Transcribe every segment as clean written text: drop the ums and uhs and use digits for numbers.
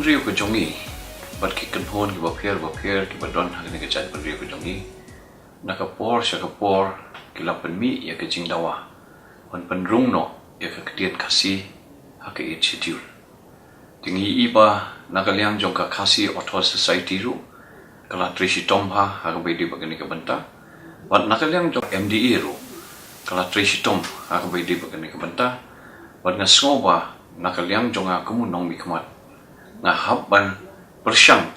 rio ke jongi bat ki kanpon ki bapier ki badon hagni ke chat rio ke jongi nakapor syakapor ki lapan mi ya ke jingdawa pan rung no ya ke ketian kasi hake it schedule tingi iba nakaliang jong ka kasi auto society ru kala trishi tomha hake bedi bagani ke banta wat nakaliang jong MDE ru kala trishi tom hake bedi bagani ke banta wat ngasoba nakaliang jong aku nong mikmat ngahab ban persyang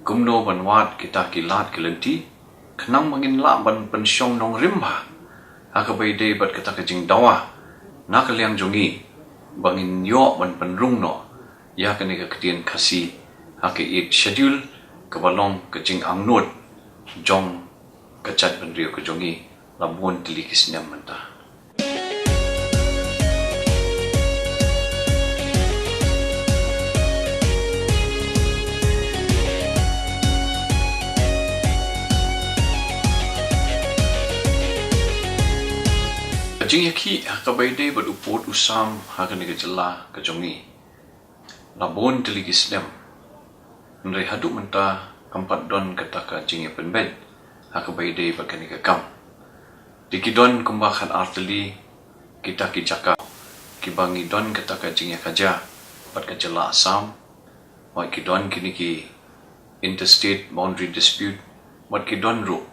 kumno ban wat kita kilat kelenti kenang mangin la ban pensyong nong rimba haka bede bat kita kejing dawa nakaliang jongi bangin yo ban penrung no ya kene ke ketien kasi haka it schedule kebalong kejing angnut jong kecat benrio ke jongi labun telikis nyam mentah. Jing yaki hakabaide beruput usam hakan ke jela ke jongi labon teligis dem nre hadu menta kampat don kataka jing yapen bed hakabaide bakan ke kam dikidon kumbakan arteli kita ki jaka ki bangi don kataka jing yakaja bat ke jela asam wat kidon kini ki interstate boundary dispute wat kidon ru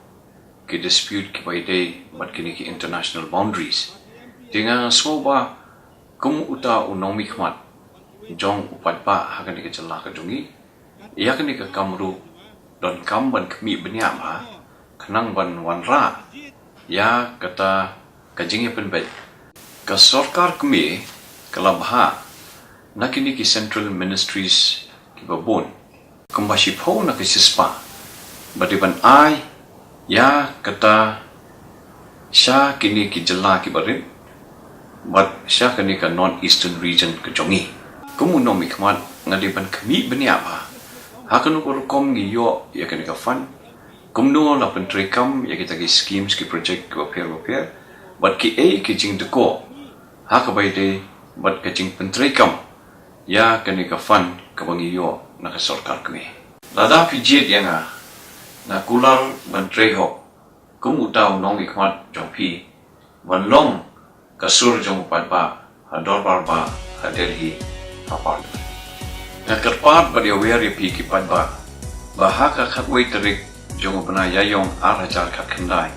ki dispute ki baide bat kini ki international boundaries dengan soba kum uta unong mikmat jong upat pa hakan ke celah ke jongi ia kini ke kamru don kam ban kemi beniam ha kenang ban wanra ya kata kajing penbet ke sarkar kemi kelabha nakini ki central ministries ki babon kumbashi pau nak sispa badiban ai ya kata sya kini ki jela ki barin bat sya kini ka non-eastern region ke jongi kumu no mikmat ngadiban kemi beni apa hakan ko kom gi yo ya kini ka fund kumno la pentrekam ya kita ki schemes ki project ko pair bat ki ki jing de ko hakabai de bat ka jing pentrekam ya kini ka fund ka bangi yo na ka sarkar kemi lada pijit yang na kular bantreho kum utau nong ikmat jongpi wanlong kasur jong padba hador barba hadelhi apart na kerpat badi aware pi ki padba bahaka khatwei terik jong bana yayong arajar khat khandai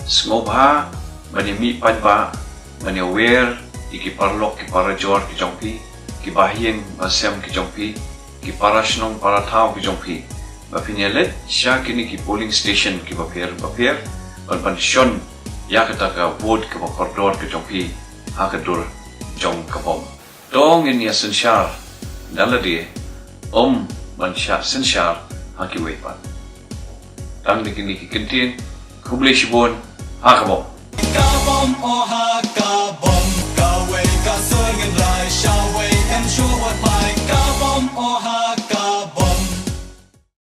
smobha bani mi padba bani aware iki parlok ki parajor ki jongpi ki bahien basem ki jongpi ki parashnong parathaw ki jongpi Bapinyalet siya kini ki polling station ki bapier ban pension ya kata ka vote ke bakordor ke jongpi hakadur jong kabom dong in ya sensyar daladi ban sya sensyar haki wepan tang dikini ki kentin kuble shibon hakabom kabom o haka